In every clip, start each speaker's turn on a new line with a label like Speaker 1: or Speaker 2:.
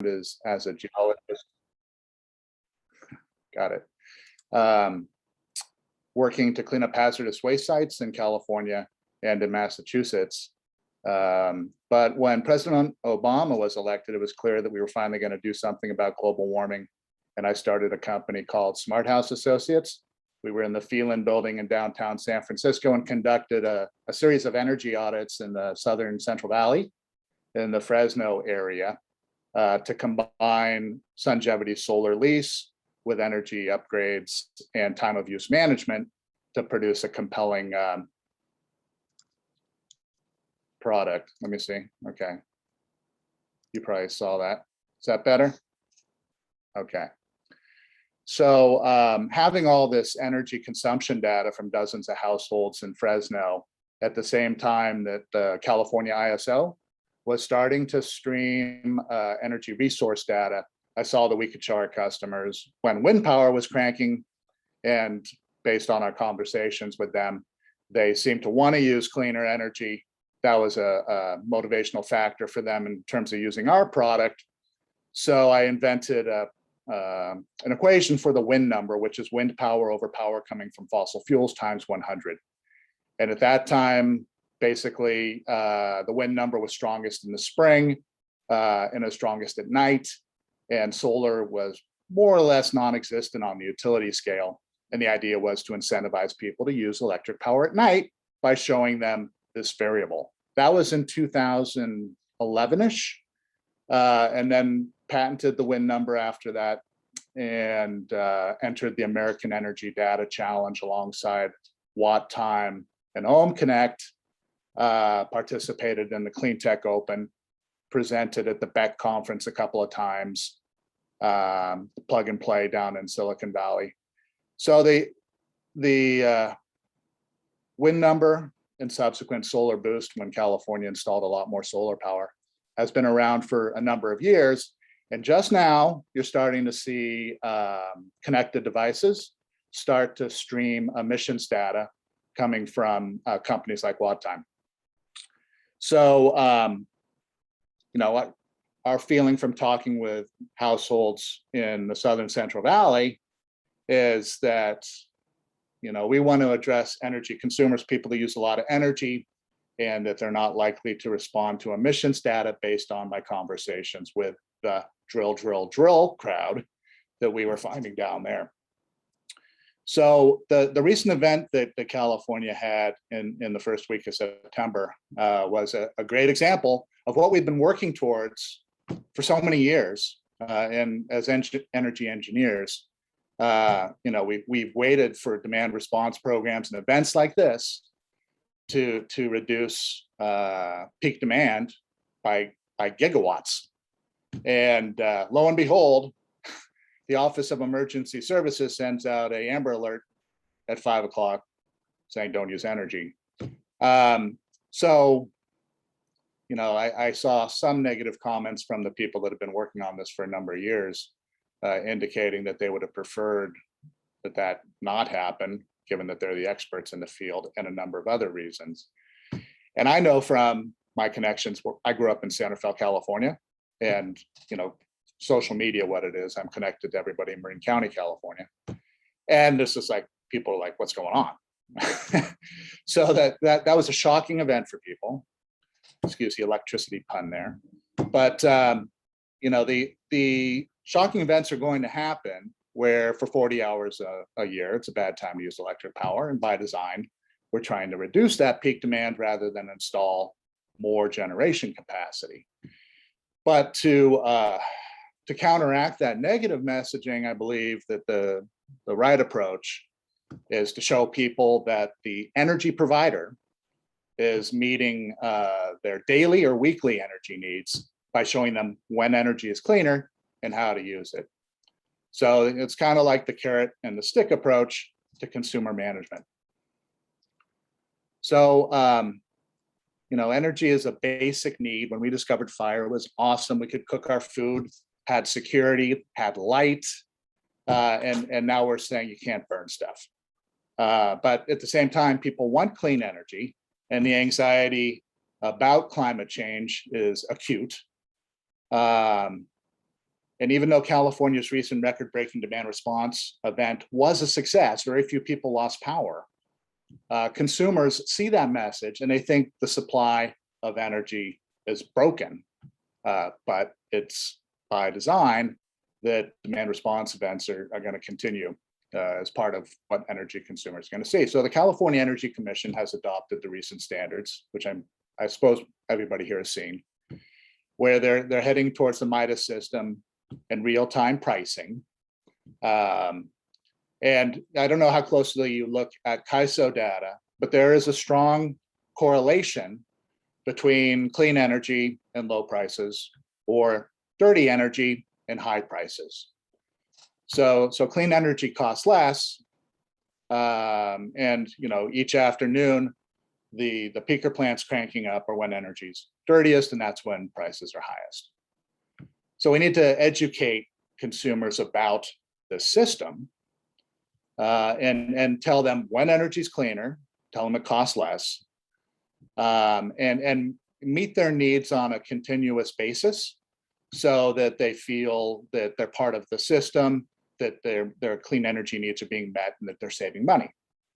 Speaker 1: is as a geologist. Got it. Working to clean up hazardous waste sites in California and in Massachusetts. But when President Obama was elected, it was clear that we were finally going to do something about global warming. And I started a company called Smart House Associates. We were in the Phelan building in downtown San Francisco and conducted a series of energy audits in the Southern Central Valley in the Fresno area to combine Sungevity solar lease with energy upgrades and time of use management to produce a compelling product. Let me see. Okay. You probably saw that. Is that better? Okay. So having all this energy consumption data from dozens of households in Fresno at the same time that the California ISO was starting to stream energy resource data, I saw that we could show our customers when wind power was cranking, and based on our conversations with them, they seemed to want to use cleaner energy. That was a motivational factor for them in terms of using our product. So I invented an equation for the wind number, which is wind power over power coming from fossil fuels times 100. And at that time, basically, the wind number was strongest in the spring and is strongest at night. And solar was more or less non-existent on the utility scale. And the idea was to incentivize people to use electric power at night by showing them this variable. That was in 2011-ish, and then patented the wind number after that and entered the American Energy Data Challenge alongside Watt Time and Ohm Connect, participated in the Clean Tech Open, presented at the Beck conference a couple of times, plug and play down in Silicon Valley. So the wind number and subsequent solar boost when California installed a lot more solar power has been around for a number of years. And just now you're starting to see connected devices start to stream emissions data coming from companies like Watt Time. So, you know, our feeling from talking with households in the Southern Central Valley is that, you know, we want to address energy consumers, people that use a lot of energy, and that they're not likely to respond to emissions data based on my conversations with the drill crowd that we were finding down there. So the recent event that California had in the first week of September was a great example of what we've been working towards for so many years. And as energy engineers, you know, we've waited for demand response programs and events like this to reduce peak demand by gigawatts. And lo and behold, the Office of Emergency Services sends out a Amber Alert at 5 o'clock saying don't use energy. So, you know, I saw some negative comments from the people that have been working on this for a number of years, indicating that they would have preferred that not happen, given that they're the experts in the field, and a number of other reasons. And I know from my connections, I grew up in Santa Fe, California, and, you know, social media, what it is, I'm connected to everybody in Marin County, California. And this is like, people are like, what's going on? So that was a shocking event for people. Excuse the electricity pun there. But, you know, the shocking events are going to happen where for 40 hours a year, it's a bad time to use electric power. And by design, we're trying to reduce that peak demand rather than install more generation capacity. But to counteract that negative messaging, I believe that the right approach is to show people that the energy provider is meeting their daily or weekly energy needs by showing them when energy is cleaner and how to use it. So it's kind of like the carrot and the stick approach to consumer management. So, you know, energy is a basic need. When we discovered fire, it was awesome. We could cook our food, had security, had light, and now we're saying you can't burn stuff. But at the same time, people want clean energy, and the anxiety about climate change is acute. And even though California's recent record-breaking demand response event was a success, very few people lost power. Consumers see that message and they think the supply of energy is broken, but it's by design that demand response events are going to continue as part of what energy consumers are going to see. So the California Energy Commission has adopted the recent standards, which I suppose everybody here has seen, where they're heading towards the MIDAS system and real-time pricing. And I don't know how closely you look at CAISO data, but there is a strong correlation between clean energy and low prices, or dirty energy and high prices. So clean energy costs less, and each afternoon the peaker plant's cranking up, or when energy's dirtiest, and that's when prices are highest. So we need to educate consumers about the system, and tell them when energy's cleaner, tell them it costs less, and meet their needs on a continuous basis, so that they feel that they're part of the system, that their clean energy needs are being met, and that they're saving money.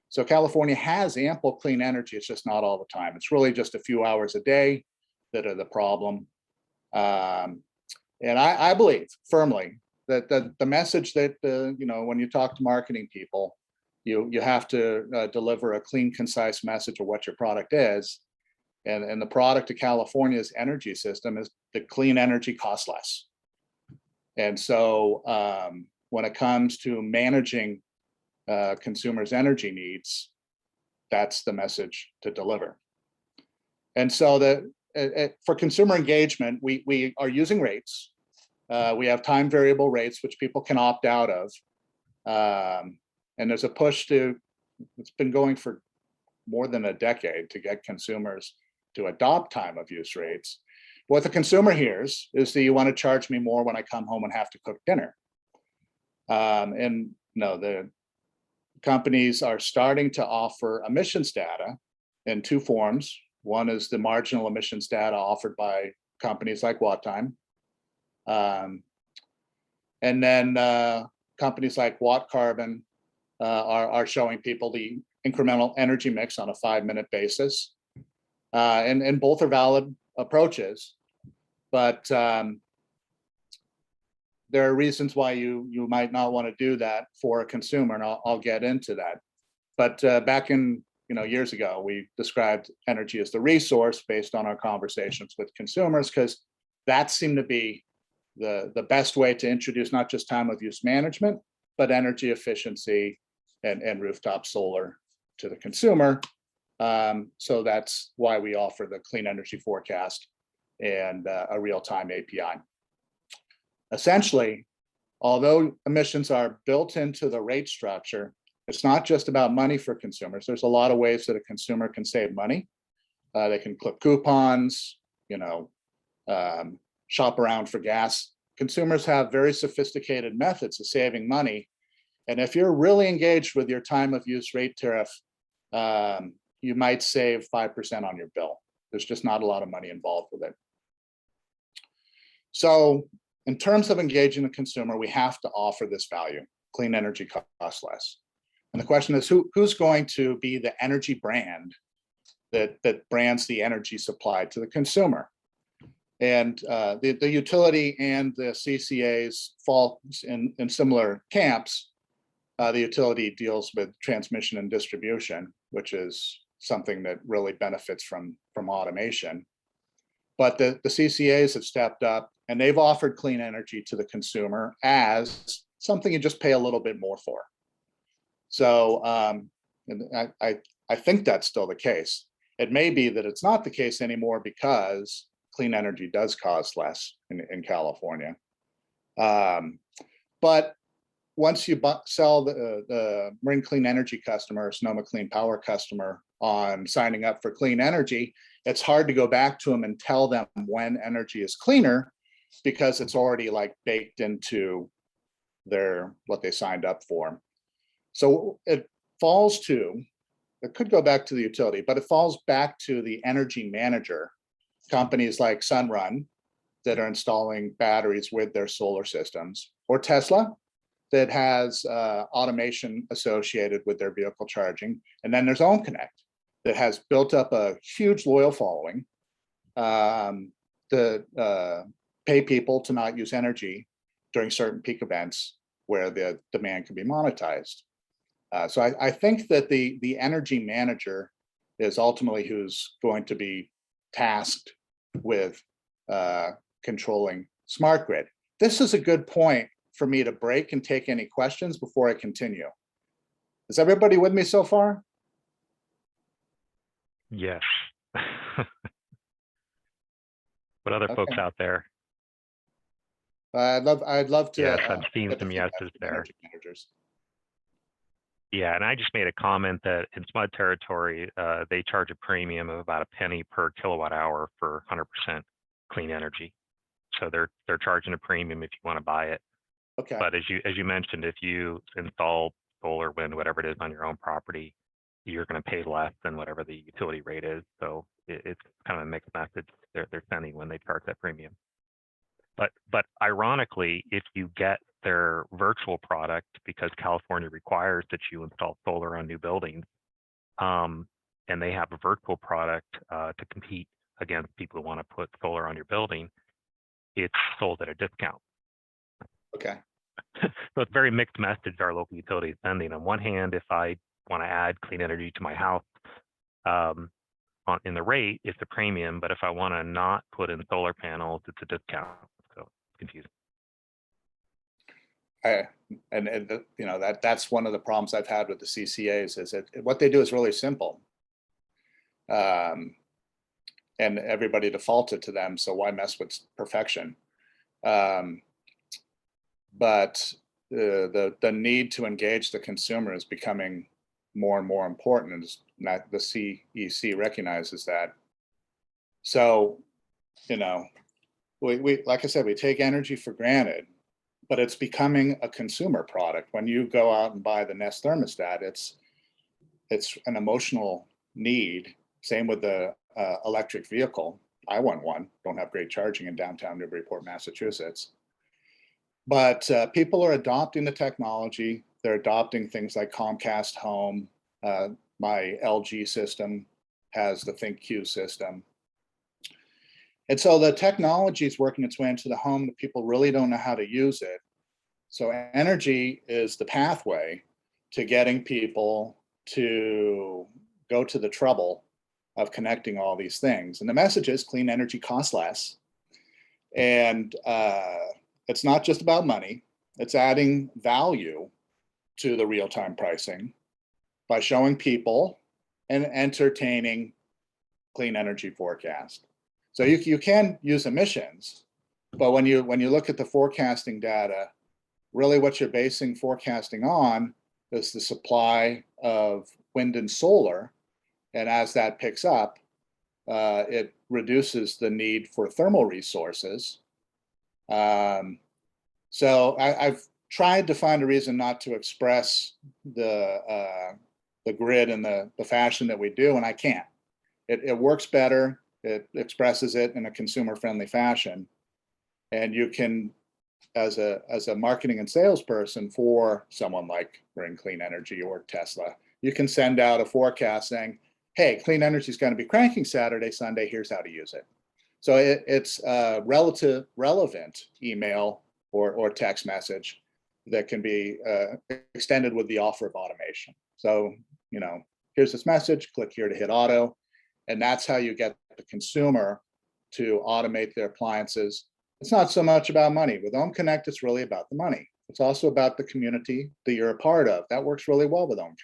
Speaker 1: So California has ample clean energy, it's just not all the time. It's really just a few hours a day that are the problem. And I believe firmly that the message that, when you talk to marketing people, you have to deliver a clean, concise message of what your product is. And the product of California's energy system is that clean energy costs less. And so when it comes to managing consumers' energy needs, that's the message to deliver. And so for consumer engagement, we are using rates. We have time variable rates, which people can opt out of. And there's a push it's been going for more than a decade to get consumers to adopt time of use rates. But what the consumer hears is that you want to charge me more when I come home and have to cook dinner. And no, the companies are starting to offer emissions data in two forms. One is the marginal emissions data offered by companies like WattTime. And then companies like WattCarbon are showing people the incremental energy mix on a 5-minute basis. And both are valid approaches, but there are reasons why you might not want to do that for a consumer, and I'll get into that. But back in years ago, we described energy as the resource based on our conversations with consumers, because that seemed to be the best way to introduce not just time of use management, but energy efficiency and rooftop solar to the consumer. So that's why we offer the clean energy forecast and a real-time API. Essentially, although emissions are built into the rate structure, it's not just about money for consumers. There's a lot of ways that a consumer can save money. They can clip coupons, shop around for gas. Consumers have very sophisticated methods of saving money. And if you're really engaged with your time of use rate tariff, you might save 5% on your bill. There's just not a lot of money involved with it. So in terms of engaging the consumer, we have to offer this value: clean energy costs less. And the question is, who's going to be the energy brand that brands the energy supply to the consumer? And the utility and the CCAs fall in similar camps. The utility deals with transmission and distribution, which is something that really benefits from automation. But the CCAs have stepped up, and they've offered clean energy to the consumer as something you just pay a little bit more for. So and I think that's still the case. It may be that it's not the case anymore because clean energy does cost less in California. But once you sell the Marine Clean Energy customer, Sonoma Clean Power customer on signing up for clean energy, it's hard to go back to them and tell them when energy is cleaner, because it's already like baked into what they signed up for. So it could go back to the utility, but it falls back to the energy manager, companies like Sunrun, that are installing batteries with their solar systems, or Tesla that has automation associated with their vehicle charging. And then there's Ohm Connect that has built up a huge loyal following to pay people to not use energy during certain peak events where the demand can be monetized. So I think that the energy manager is ultimately who's going to be tasked with controlling smart grid. This is a good point for me to break and take any questions before I continue. Is everybody with me so far?
Speaker 2: Yes. What other folks out there?
Speaker 1: I'd love to.
Speaker 2: Yes, I'm seeing some yeses there. Yeah, and I just made a comment that in SMUD territory, they charge a premium of about a penny per kilowatt hour for 100% clean energy. So they're charging a premium if you want to buy it.
Speaker 1: Okay.
Speaker 2: But as you mentioned, if you install solar, wind, whatever it is on your own property, you're going to pay less than whatever the utility rate is. So it's kind of a mixed message they're sending when they charge that premium. But ironically, if you get their virtual product, because California requires that you install solar on new buildings, and they have a virtual product to compete against people who want to put solar on your building, it's sold at a discount.
Speaker 1: Okay.
Speaker 2: So it's a very mixed message our local utility is sending. On one hand, if I want to add clean energy to my house, in the rate, it's a premium, but if I want to not put in solar panels, it's a discount. So it's confusing.
Speaker 1: You know, that's one of the problems I've had with the CCAs is that what they do is really simple, and everybody defaulted to them. So why mess with perfection? But the need to engage the consumer is becoming more and more important, and the CEC recognizes that. So, you know, we like I said, we take energy for granted, but it's becoming a consumer product. When you go out and buy the Nest thermostat, it's an emotional need. Same with the electric vehicle. I want one. Don't have great charging in downtown Newburyport, Massachusetts. But people are adopting the technology. They're adopting things like Comcast Home. My LG system has the ThinkQ system. And so the technology is working its way into the home, but people really don't know how to use it. So energy is the pathway to getting people to go to the trouble of connecting all these things. And the message is clean energy costs less. And it's not just about money. It's adding value to the real-time pricing by showing people and entertaining clean energy forecast. So you can use emissions, but when you look at the forecasting data, really what you're basing forecasting on is the supply of wind and solar. And as that picks up, it reduces the need for thermal resources. So I've tried to find a reason not to express the grid in the fashion that we do, and I can't. It works better. It expresses it in a consumer-friendly fashion, and you can, as a marketing and salesperson for someone like Bring Clean Energy or Tesla, you can send out a forecast saying, "Hey, clean energy is going to be cranking Saturday, Sunday. Here's how to use it." So it's a relevant email or text message that can be extended with the offer of automation. So, you know, here's this message, click here to hit auto. And that's how you get the consumer to automate their appliances. It's not so much about money. With Ohm Connect, it's really about the money. It's also about the community that you're a part of. That works really well with Ohm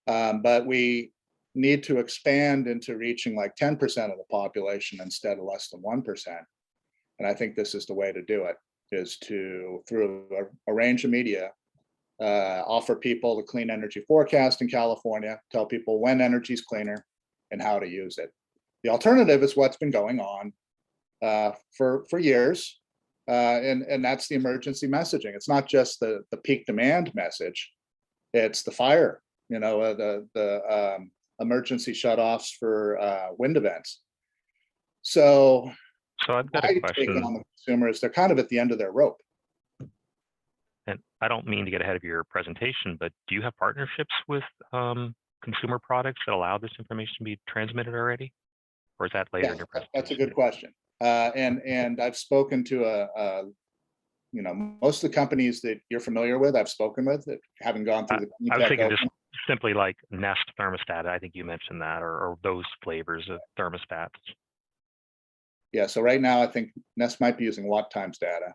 Speaker 1: Connect. But we need to expand into reaching like 10% of the population instead of less than 1%. And I think this is the way to do it, is to, through a range of media, offer people the clean energy forecast in California, tell people when energy is cleaner and how to use it. The alternative is what's been going on for years, and that's the emergency messaging. It's not just the peak demand message, it's the fire, you know, the emergency shutoffs for wind events. So
Speaker 2: So I've got a
Speaker 1: My take
Speaker 2: question,
Speaker 1: on the consumer is they're kind of at the end of their rope.
Speaker 2: and I don't mean to get ahead of your presentation, but do you have partnerships with consumer products that allow this information to be transmitted already? Or is that later in
Speaker 1: Yeah,
Speaker 2: your presentation?
Speaker 1: that's a good question. And I've spoken to most of the companies that you're familiar with, I've spoken with, that having gone through the clean
Speaker 2: I was
Speaker 1: tech
Speaker 2: thinking
Speaker 1: open.
Speaker 2: just simply like Nest thermostat. I think you mentioned that, or those flavors of thermostats.
Speaker 1: Yeah, so right now I think Nest might be using watt times data.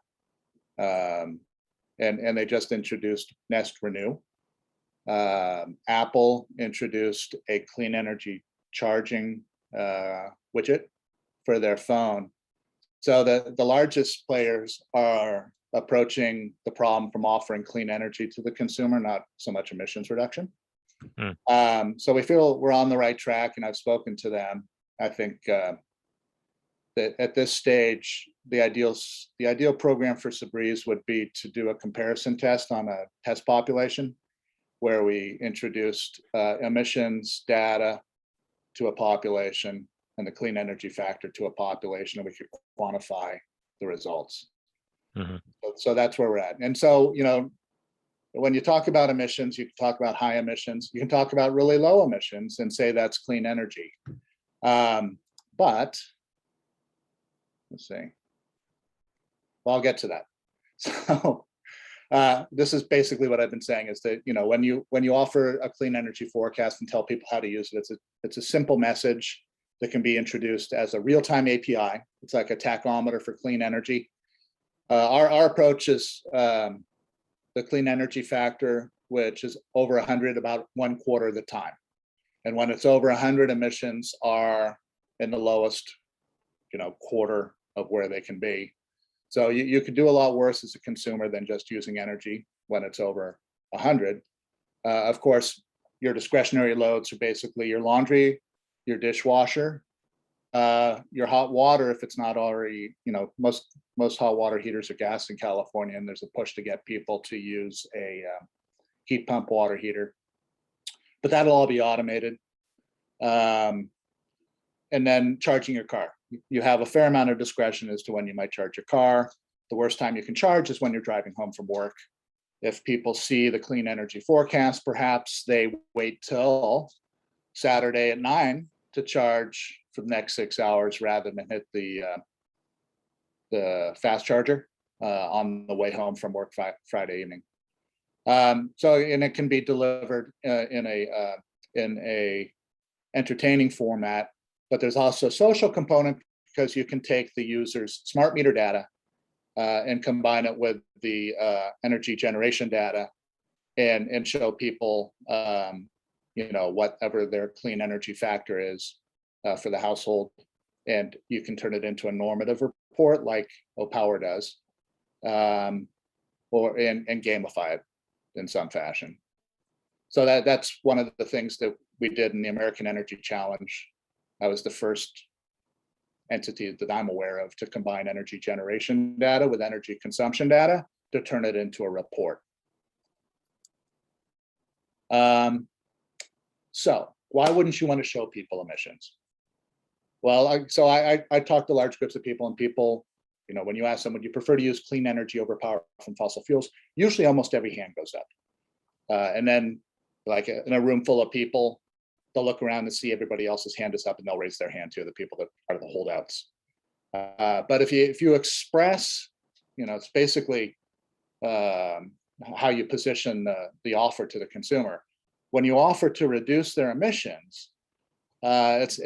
Speaker 1: And they just introduced Nest Renew. Apple introduced a clean energy charging widget for their phone. So the largest players are approaching the problem from offering clean energy to the consumer, not so much emissions reduction. So we feel we're on the right track, and I've spoken to them. I think that at this stage, the ideal program for Sabreez would be to do a comparison test on a test population, where we introduced emissions data to a population and the clean energy factor to a population, and we could quantify the results. So that's where we're at. And so, when you talk about emissions, you can talk about high emissions, you can talk about really low emissions and say that's clean energy. But let's see. Well, I'll get to that. So this is basically what I've been saying is that, when you offer a clean energy forecast and tell people how to use it, it's a simple message that can be introduced as a real-time API. It's like a tachometer for clean energy. Our approach is the clean energy factor, which is over 100 about 1/4 of the time. And when it's over 100, emissions are in the lowest, quarter of where they can be. So you could do a lot worse as a consumer than just using energy when it's over 100. Of course, your discretionary loads are basically your laundry, your dishwasher, your hot water, if it's not already, most hot water heaters are gas in California, and there's a push to get people to use a heat pump water heater. But that'll all be automated. And then charging your car. You have a fair amount of discretion as to when you might charge your car. The worst time you can charge is when you're driving home from work. If people see the clean energy forecast, perhaps they wait till Saturday at 9 to charge for the next 6 hours rather than hit the fast charger on the way home from work Friday evening. And it can be delivered in a entertaining format, but there's also a social component because you can take the user's smart meter data and combine it with the energy generation data and show people, whatever their clean energy factor is for the household. And you can turn it into a normative report like Opower does, and gamify it in some fashion. So that's one of the things that we did in the American Energy Challenge. I was the first entity that I'm aware of to combine energy generation data with energy consumption data to turn it into a report. So why wouldn't you want to show people emissions? Well, I talk to large groups of people, and people, when you ask them, would you prefer to use clean energy over power from fossil fuels? Usually almost every hand goes up. And then like in a room full of people, they'll look around and see everybody else's hand is up and they'll raise their hand too, the people that are the holdouts. But if you express, it's basically how you position the offer to the consumer. When you offer to reduce their emissions, it's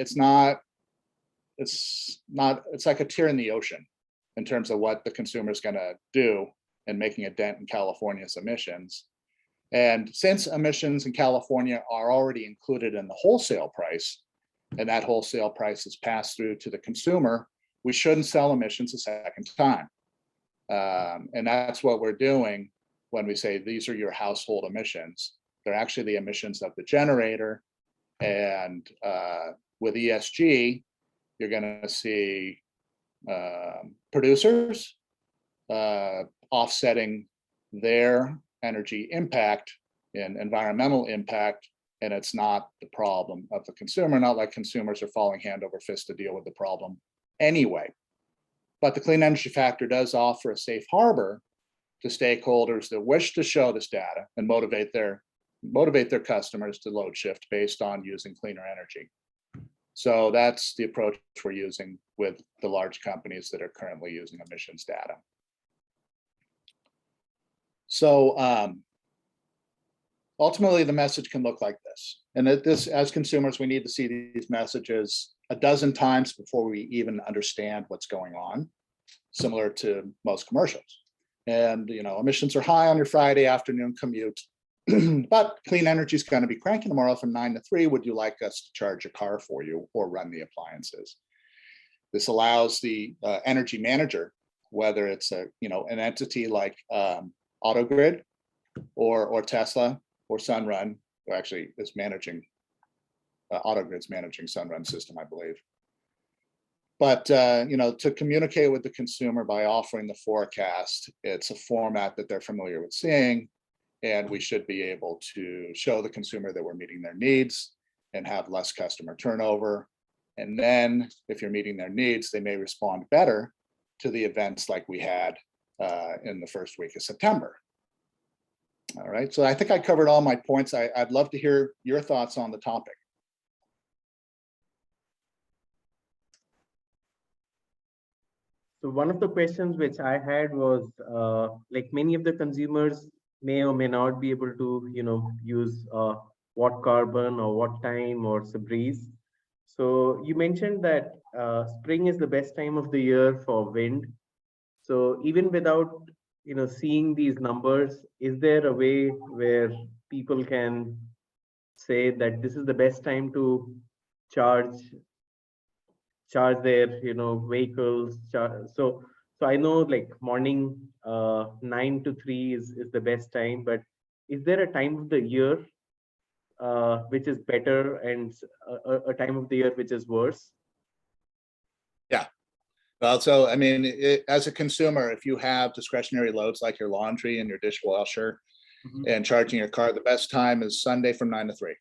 Speaker 1: like a tear in the ocean in terms of what the consumer is going to do in making a dent in California's emissions. And since emissions in California are already included in the wholesale price, and that wholesale price is passed through to the consumer, we shouldn't sell emissions a second time. And that's what we're doing when we say these are your household emissions. They're actually the emissions of the generator. And with ESG, you're going to see producers offsetting their energy impact and environmental impact, and it's not the problem of the consumer, not like consumers are falling hand over fist to deal with the problem anyway. But the clean energy factor does offer a safe harbor to stakeholders that wish to show this data and motivate their customers to load shift based on using cleaner energy. So that's the approach we're using with the large companies that are currently using emissions data. So ultimately, the message can look like this. And as consumers, we need to see these messages a dozen times before we even understand what's going on, similar to most commercials. And, emissions are high on your Friday afternoon commute, but clean energy is going to be cranking tomorrow from 9 to 3. Would you like us to charge your car for you or run the appliances? This allows the energy manager, whether it's an entity like AutoGrid or Tesla or Sunrun, who actually is managing AutoGrid's managing Sunrun system, I believe. But to communicate with the consumer by offering the forecast, it's a format that they're familiar with seeing, and we should be able to show the consumer that we're meeting their needs and have less customer turnover. And then, if you're meeting their needs, they may respond better to the events like we had in the first week of September. All right, so I think I covered all my points. I'd love to hear your thoughts on the topic.
Speaker 3: So one of the questions which I had was, like many of the consumers may or may not be able to, use Watt Carbon or Watt Time or Sabreez. So you mentioned that spring is the best time of the year for wind. So even without seeing these numbers, is there a way where people can say that this is the best time to charge their vehicles? So I know like morning 9 to 3 is the best time, but is there a time of the year which is better and a time of the year which is worse?
Speaker 1: Yeah. Well, so I mean, as a consumer, if you have discretionary loads like your laundry and your dishwasher and charging your car, the best time is Sunday from 9 to 3.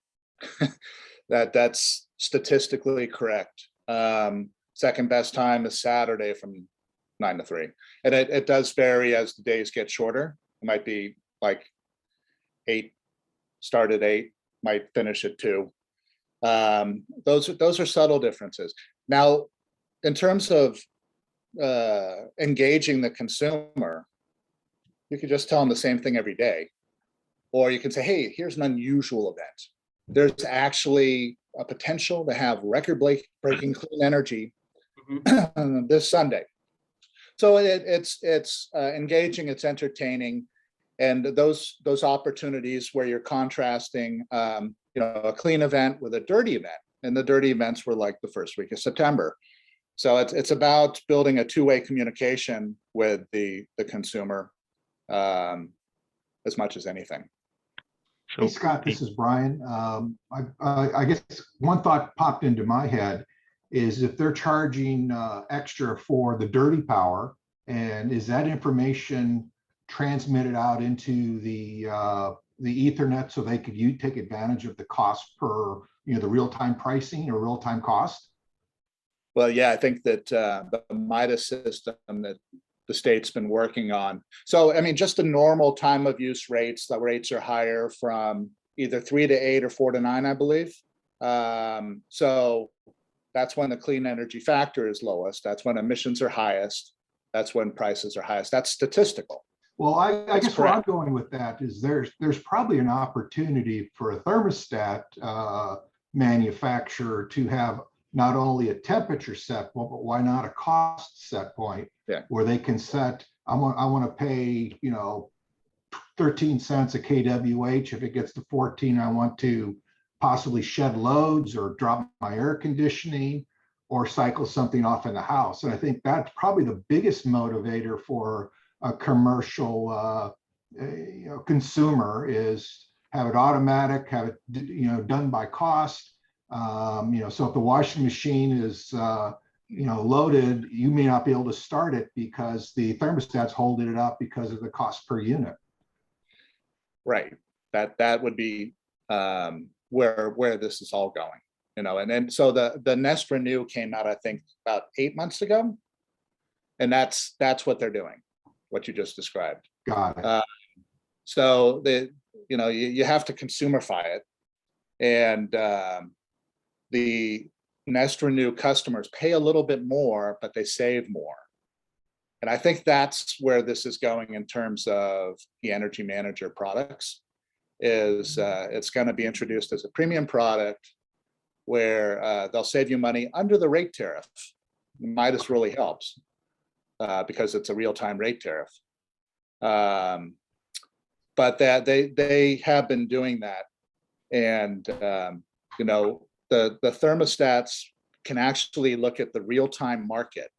Speaker 1: That's statistically correct. Second best time is Saturday from 9 to 3. And it does vary as the days get shorter. It might be like 8, start at 8, might finish at 2. Those are subtle differences. Now, in terms of engaging the consumer, you could just tell them the same thing every day. Or you can say, hey, here's an unusual event. There's actually a potential to have record-breaking clean energy this Sunday. So it's engaging, it's entertaining, and those opportunities where you're contrasting, a clean event with a dirty event, and the dirty events were like the first week of September. So it's about building a two-way communication with the consumer as much as anything.
Speaker 4: Hey, Scott, this is Brian. I guess one thought popped into my head is if they're charging extra for the dirty power, and is that information transmitted out into the Ethernet so they could take advantage of the cost per, the real-time pricing or real-time cost?
Speaker 1: Well, yeah, I think that the MIDAS system that the state's been working on. So, I mean, just the normal time of use rates, the rates are higher from either 3 to 8 or 4 to 9, I believe. So that's when the clean energy factor is lowest. That's when emissions are highest. That's when prices are highest. That's statistical.
Speaker 4: Well, I guess where I'm going with that is there's probably an opportunity for a thermostat manufacturer to have not only a temperature set point, but why not a cost set point?
Speaker 1: Yeah.
Speaker 4: Where they can set, I want to pay, 13 cents a kWh. If it gets to 14, I want to possibly shed loads or drop my air conditioning or cycle something off in the house. And I think that's probably the biggest motivator for a commercial consumer is have it automatic, have it done by cost. So if the washing machine is loaded, you may not be able to start it because the thermostat's holding it up because of the cost per unit.
Speaker 1: Right. That would be where this is all going. And then so the Nest Renew came out, I think, about 8 months ago. And that's what they're doing, what you just described.
Speaker 4: Got it.
Speaker 1: So you have to consumerify it, and the Nest Renew customers pay a little bit more, but they save more. And I think that's where this is going in terms of the energy manager products. Is it's going to be introduced as a premium product where they'll save you money under the rate tariff. Midas really helps because it's a real-time rate tariff. But that they have been doing that, and the thermostats can actually look at the real-time market,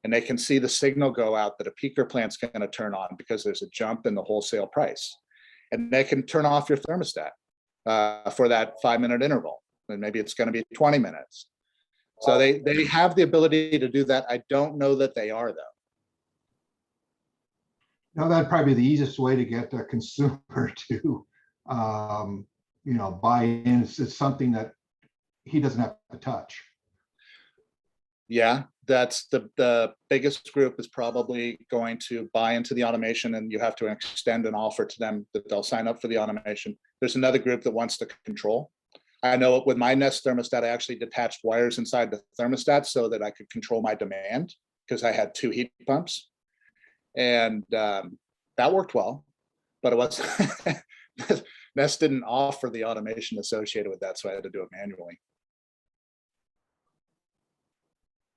Speaker 1: and they can see the signal go out that a peaker plant's going to turn on because there's a jump in the wholesale price, and they can turn off your thermostat for that 5-minute interval, and maybe it's going to be 20 minutes. So they have the ability to do that. I don't know that they are, though.
Speaker 4: Now, that'd probably be the easiest way to get the consumer to, buy in. It's something that he doesn't have to touch.
Speaker 1: Yeah, that's the biggest group is probably going to buy into the automation, and you have to extend an offer to them that they'll sign up for the automation. There's another group that wants to control. I know with my Nest thermostat, I actually detached wires inside the thermostat so that I could control my demand because I had 2 heat pumps. And that worked well, but it was Nest didn't offer the automation associated with that, so I had to do it manually.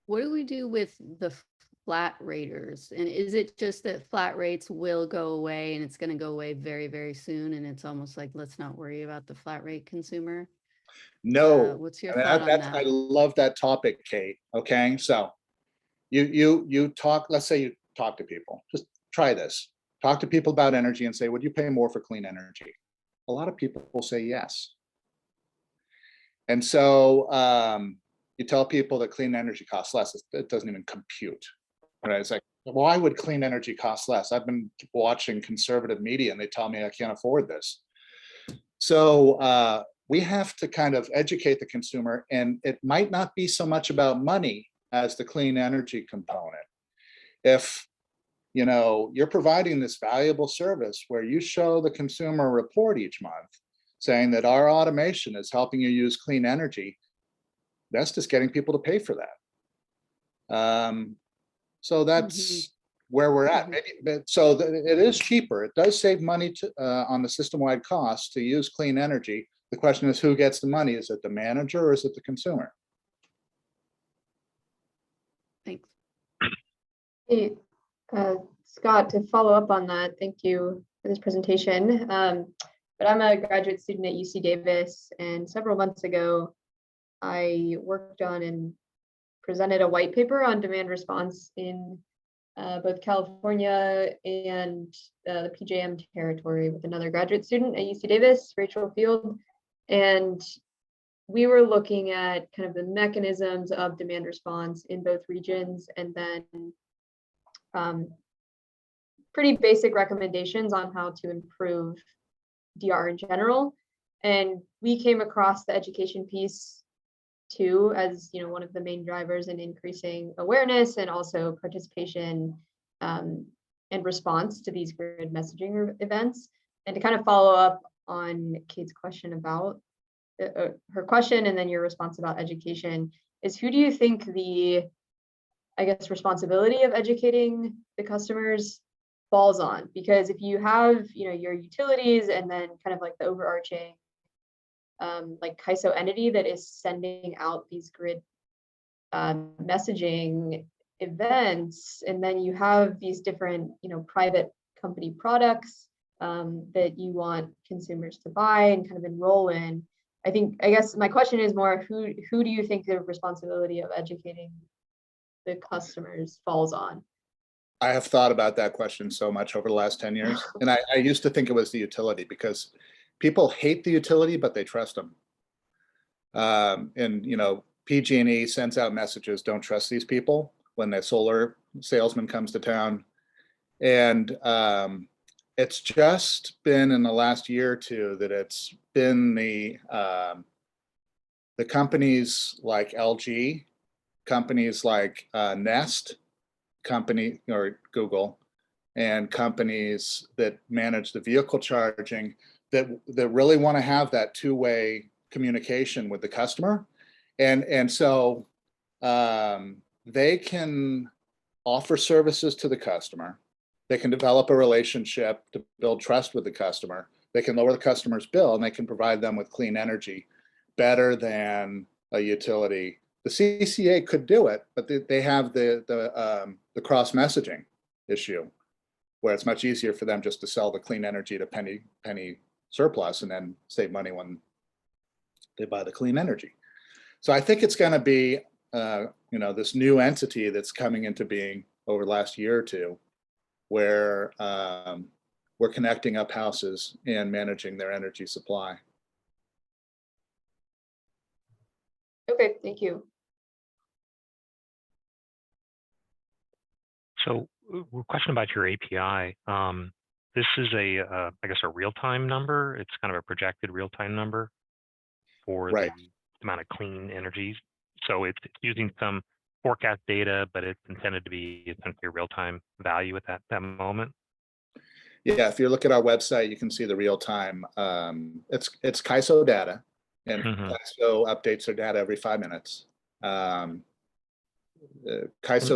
Speaker 5: What do we do with the flat raters? And is it just that flat rates will go away and it's going to go away very, very soon? And it's almost like, let's not worry about the flat rate consumer?
Speaker 1: No,
Speaker 5: What's your
Speaker 1: I mean,
Speaker 5: thought on that?
Speaker 1: I love that topic, Kate. Okay, so you talk. Let's say you talk to people. Just try this. Talk to people about energy and say, would you pay more for clean energy? A lot of people will say yes. And so you tell people that clean energy costs less. It doesn't even compute. Right? It's like, why would clean energy cost less? I've been watching conservative media and they tell me I can't afford this. So we have to kind of educate the consumer, and it might not be so much about money as the clean energy component. If you're providing this valuable service where you show the consumer a report each month saying that our automation is helping you use clean energy, that's just getting people to pay for that. So that's where we're at. Maybe, so it is cheaper. It does save money on the system-wide cost to use clean energy. The question is, who gets the money? Is it the manager or is it the consumer?
Speaker 5: Thanks.
Speaker 6: Hey, Scott, to follow up on that, thank you for this presentation. But I'm a graduate student at UC Davis, and several months ago, I worked on and presented a white paper on demand response in both California and the PJM territory with another graduate student at UC Davis, Rachel Field. And we were looking at kind of the mechanisms of demand response in both regions, and then pretty basic recommendations on how to improve DR in general. And we came across the education piece too as one of the main drivers in increasing awareness and also participation and response to these grid messaging events. And to kind of follow up on Kate's question about her question and then your response about education is, who do you think the, I guess, responsibility of educating the customers falls on? Because if you have your utilities and then kind of like the overarching like CAISO entity that is sending out these grid messaging events, and then you have these different private company products that you want consumers to buy and kind of enroll in, I guess my question is more, who do you think the responsibility of educating the customers falls on?
Speaker 1: I have thought about that question so much over the last 10 years. And I used to think it was the utility, because people hate the utility, but they trust them. And PG&E sends out messages, don't trust these people, when the solar salesman comes to town. And it's just been in the last year or two that it's been the companies like LG, companies like Nest, company or Google and companies that manage the vehicle charging that really want to have that two-way communication with the customer. And so they can offer services to the customer. They can develop a relationship to build trust with the customer. They can lower the customer's bill and they can provide them with clean energy better than a utility. The CCA could do it, but they have the cross messaging issue where it's much easier for them just to sell the clean energy to penny surplus and then save money when they buy the clean energy. So I think it's going to be, this new entity that's coming into being over the last year or two, where we're connecting up houses and managing their energy supply.
Speaker 6: Okay, thank you.
Speaker 2: So, question about your API. This is I guess a real-time number. It's kind of a projected real-time number for
Speaker 1: Right.
Speaker 2: the amount of clean energies. So it's using some forecast data, but it's intended to be essentially a real-time value at that moment.
Speaker 1: Yeah, if you look at our website, you can see the real time. It's CAISO data, and CAISO updates their data every 5 minutes. CAISO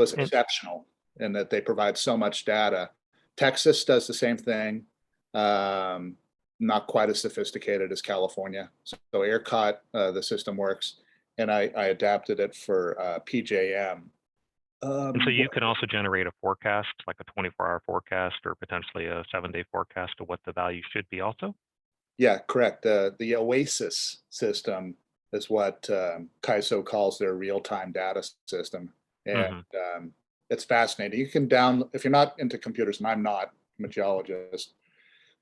Speaker 1: is exceptional in that they provide so much data. Texas does the same thing, not quite as sophisticated as California. So ERCOT, the system works, and I adapted it for PJM.
Speaker 2: And so you can also generate a forecast, like a 24-hour forecast or potentially a 7-day forecast of what the value should be also?
Speaker 1: Yeah, correct. The OASIS system is what CAISO calls their real-time data system. And it's fascinating. You can download, if you're not into computers, and I'm not, I'm a geologist,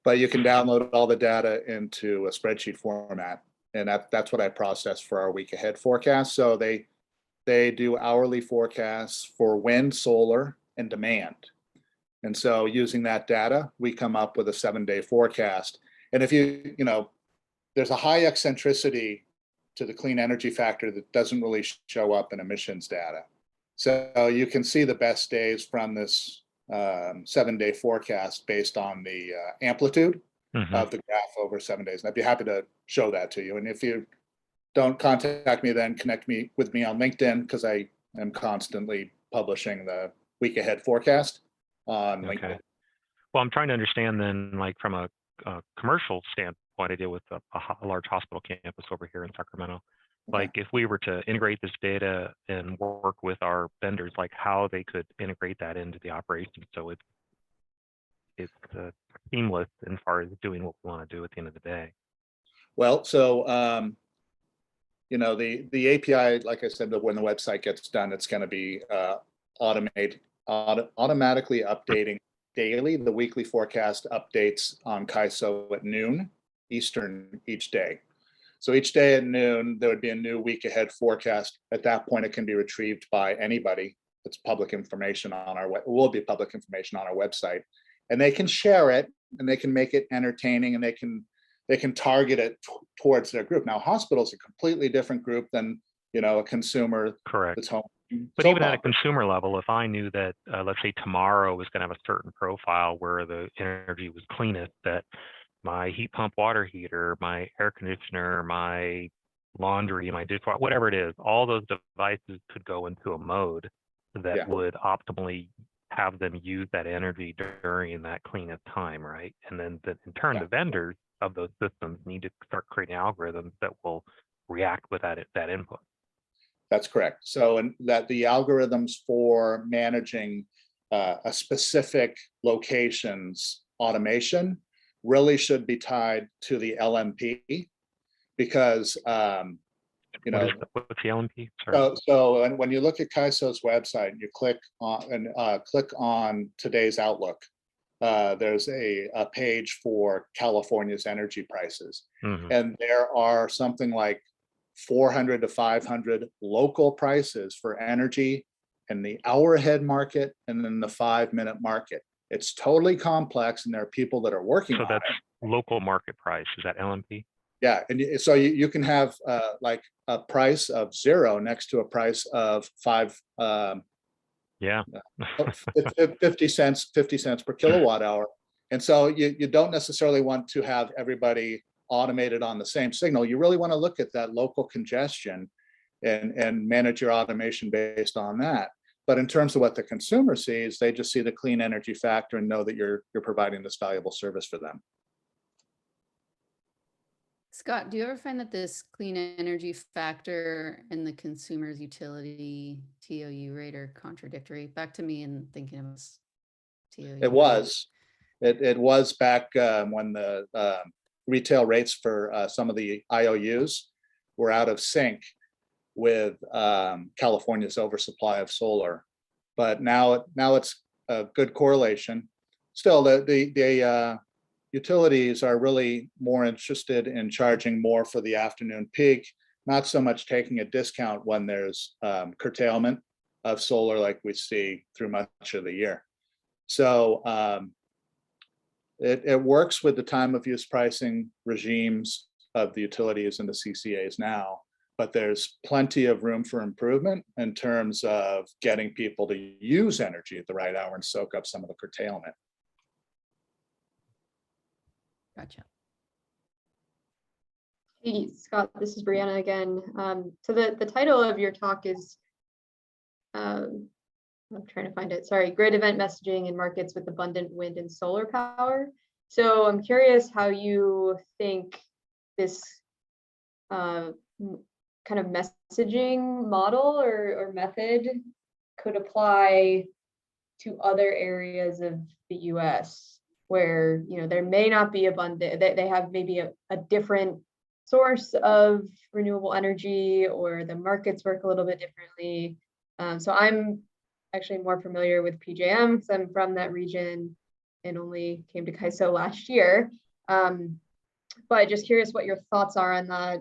Speaker 1: but you can download all the data into a spreadsheet format. And that's what I process for our week ahead forecast. So they do hourly forecasts for wind, solar, and demand. And so using that data, we come up with a 7-day forecast. And if there's a high eccentricity to the clean energy factor that doesn't really show up in emissions data. So you can see the best days from this 7-day forecast based on the amplitude of the graph over 7 days. And I'd be happy to show that to you. And if you don't contact me, then connect with me on LinkedIn, because I am constantly publishing the week ahead forecast on LinkedIn.
Speaker 2: Well, I'm trying to understand then, like from a commercial standpoint, I deal with a large hospital campus over here in Sacramento. Like if we were to integrate this data and work with our vendors, like how they could integrate that into the operation. So it's seamless as far as doing what we want to do at the end of the day.
Speaker 1: Well, so, the API, like I said, when the website gets done, it's going to be automatically updating daily. The weekly forecast updates on CAISO at noon Eastern each day. So each day at noon, there would be a new week ahead forecast. At that point, it can be retrieved by anybody. It's public information on our will be public information on our website, and they can share it and they can make it entertaining, and they can target it towards their group. Now, hospitals are a completely different group than a consumer.
Speaker 2: Correct.
Speaker 1: That's home.
Speaker 2: But even at a consumer level, if I knew that, let's say tomorrow was going to have a certain profile where the energy was cleanest, that my heat pump water heater, my air conditioner, my laundry, my dishwasher, whatever it is, all those devices could go into a mode that would optimally have them use that energy during that cleanest time, right? And then in turn, the vendors of those systems need to start creating algorithms that will react with that input.
Speaker 1: That's correct. So, and that the algorithms for managing a specific location's automation really should be tied to the LMP, because
Speaker 2: what's the LMP? Sorry.
Speaker 1: So when you look at CAISO's website, you click on today's outlook. There's a page for California's energy prices, and there are something like 400 to 500 local prices for energy in the hour ahead market and then the 5-minute market. It's totally complex, and there are people that are working on it. So that's
Speaker 2: local market price. Is that LMP?
Speaker 1: Yeah, and so you can have like a price of 0 next to a price of 5
Speaker 2: Yeah.
Speaker 1: It's 50 cents per kilowatt hour. And so you don't necessarily want to have everybody automated on the same signal. You really want to look at that local congestion and manage your automation based on that. But in terms of what the consumer sees, they just see the clean energy factor and know that you're providing this valuable service for them.
Speaker 5: Scott, do you ever find that this clean energy factor and the consumer's utility TOU rate are contradictory? Back to me and thinking of this TOU.
Speaker 1: It was. It was back when the retail rates for some of the IOUs were out of sync with California's oversupply of solar. But now it's a good correlation. Still, the utilities are really more interested in charging more for the afternoon peak, not so much taking a discount when there's curtailment of solar like we see through much of the year. So it works with the time of use pricing regimes of the utilities and the CCAs now, but there's plenty of room for improvement in terms of getting people to use energy at the right hour and soak up some of the curtailment.
Speaker 5: Gotcha.
Speaker 6: Hey, Scott, this is Brianna again. So the title of your talk is, I'm trying to find it, sorry, Grid Event Messaging in Markets with Abundant Wind and Solar Power. So I'm curious how you think this kind of messaging model or method could apply to other areas of the US where, you know, there may not be abundant, they have maybe a different source of renewable energy, or the markets work a little bit differently. So I'm actually more familiar with PJM because I'm from that region and only came to CAISO last year. But just curious what your thoughts are on that,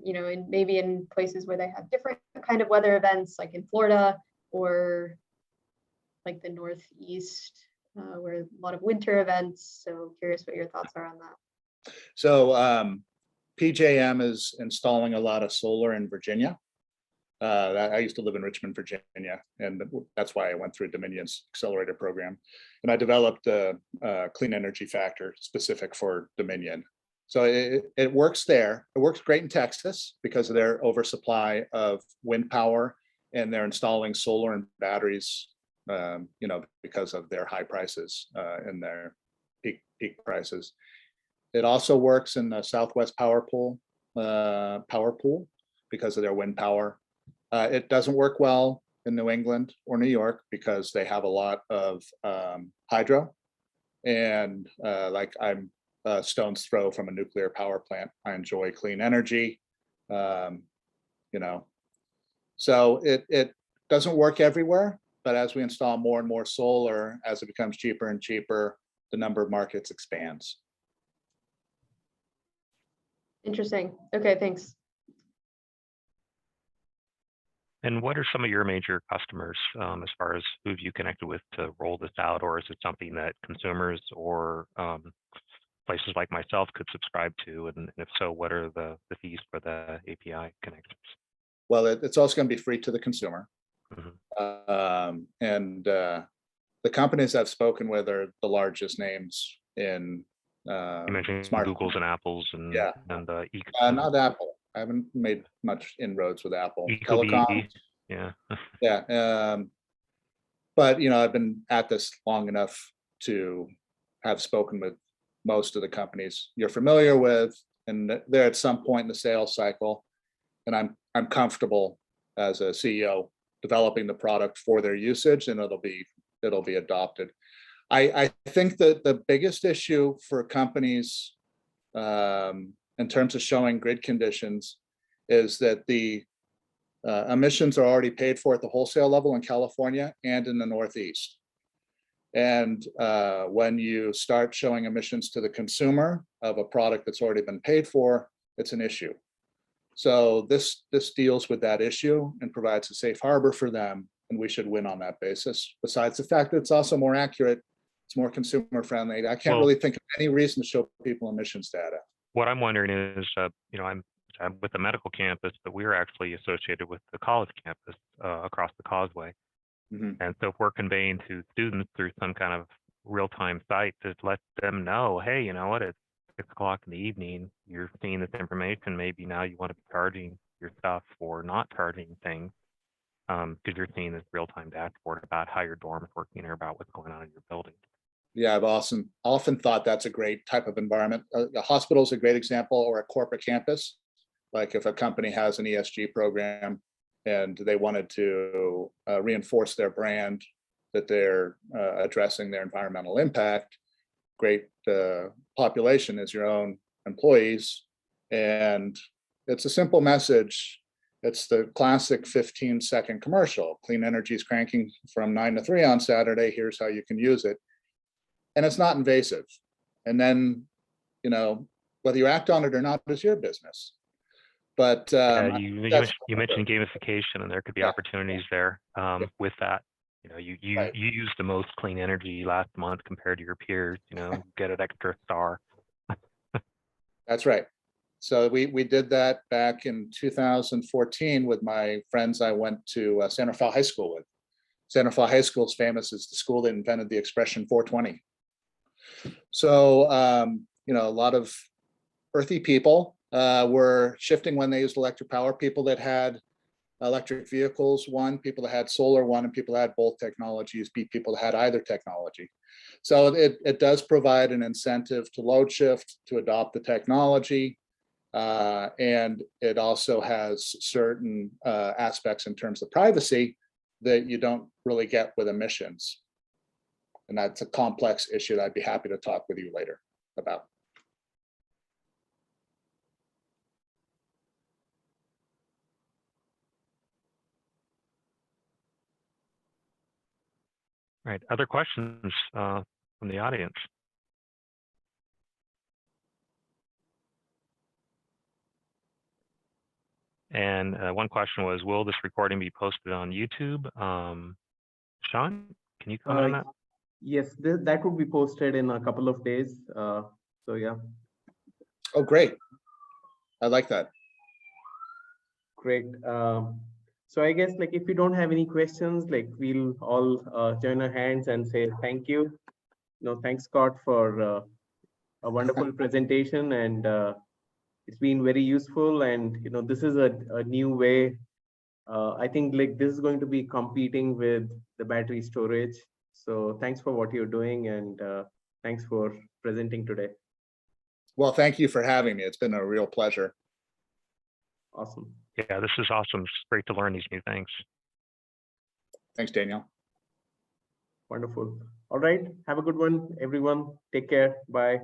Speaker 6: you know, and maybe in places where they have different kind of weather events, like in Florida or like the Northeast, where a lot of winter events. So curious what your thoughts are on that.
Speaker 1: So PJM is installing a lot of solar in Virginia. I used to live in Richmond, Virginia, and that's why I went through Dominion's accelerator program. And I developed a clean energy factor specific for Dominion. So it works there. It works great in Texas because of their oversupply of wind power, and they're installing solar and batteries, you know, because of their high prices and their peak prices. It also works in the Southwest Power Pool because of their wind power. It doesn't work well in New England or New York because they have a lot of hydro, and like I'm a stone's throw from a nuclear power plant. I enjoy clean energy, you know. So it doesn't work everywhere, but as we install more and more solar, as it becomes cheaper and cheaper, the number of markets expands.
Speaker 6: Interesting. Okay, thanks.
Speaker 2: And what are some of your major customers as far as who have you connected with to roll this out? Or is it something that consumers or places like myself could subscribe to? And if so, what are the fees for the API connections?
Speaker 1: Well, it's also going to be free to the consumer.
Speaker 2: Mm-hmm.
Speaker 1: And the companies I've spoken with are the largest names in
Speaker 2: You mentioned
Speaker 1: smart
Speaker 2: Googles and Apples and
Speaker 1: Yeah.
Speaker 2: and
Speaker 1: not Apple. I haven't made much inroads with Apple.
Speaker 2: Ecobee,
Speaker 1: Telecom,
Speaker 2: yeah.
Speaker 1: yeah. But you know, I've been at this long enough to have spoken with most of the companies you're familiar with, and they're at some point in the sales cycle, and I'm comfortable as a CEO developing the product for their usage, and it'll be adopted. I think that the biggest issue for companies in terms of showing grid conditions is that the emissions are already paid for at the wholesale level in California and in the Northeast. And when you start showing emissions to the consumer of a product that's already been paid for, it's an issue. So this deals with that issue and provides a safe harbor for them, and we should win on that basis. Besides the fact that it's also more accurate, it's more consumer friendly. I can't really think of any reason to show people emissions data. What
Speaker 2: I'm wondering is, you know, I'm with the medical campus, but we're actually associated with the college campus across the causeway.
Speaker 1: Mhm.
Speaker 2: And so if we're conveying to students through some kind of real-time site to let them know, hey, you know what, it's 6 o'clock in the evening, you're seeing this information, maybe now you want to be charging your stuff or not charging things, because you're seeing this real-time dashboard about how your dorm is working or about what's going on in your building.
Speaker 1: Yeah, I've often thought that's a great type of environment. The hospital is a great example, or a corporate campus. Like if a company has an ESG program and they wanted to reinforce their brand, that they're addressing their environmental impact, great population is your own employees. And it's a simple message. It's the classic 15-second commercial. Clean energy is cranking from 9 to 3 on Saturday. Here's how you can use it. And it's not invasive. And then, you know, whether you act on it or not is your business. But
Speaker 2: Yeah,
Speaker 1: I
Speaker 2: you
Speaker 1: think that's
Speaker 2: mentioned gamification, and there could be
Speaker 1: Yeah.
Speaker 2: opportunities there with that. You know, you
Speaker 1: Right.
Speaker 2: used the most clean energy last month compared to your peers. You know, get an extra star.
Speaker 1: That's right. So we did that back in 2014 with my friends I went to San Rafael High School with. San Rafael High School is famous as the school that invented the expression 420. So, you know, a lot of earthy people were shifting when they used electric power. People that had electric vehicles, one, people that had solar, one, and people that had both technologies beat people that had either technology. So it does provide an incentive to load shift, to adopt the technology. And it also has certain aspects in terms of privacy that you don't really get with emissions. And that's a complex issue that I'd be happy to talk with you later about.
Speaker 2: Right. Other questions from the audience? And one question was, will this recording be posted on YouTube? Sean, can you comment on that?
Speaker 3: Yes, that would be posted in a couple of days. So yeah,
Speaker 1: Oh, great. I like that.
Speaker 3: great. So I guess like if you don't have any questions, like we'll all join our hands and say thank you. No, thanks Scott for a wonderful presentation, and it's been very useful. And you know, this is a new way. I think like this is going to be competing with the battery storage. So thanks for what you're doing, and thanks for presenting today.
Speaker 1: Well, thank you for having me. It's been a real pleasure.
Speaker 3: Awesome.
Speaker 2: Yeah, this is awesome. It's great to learn these new things.
Speaker 1: Thanks, Daniel.
Speaker 3: Wonderful. All right. Have a good one, everyone. Take care. Bye.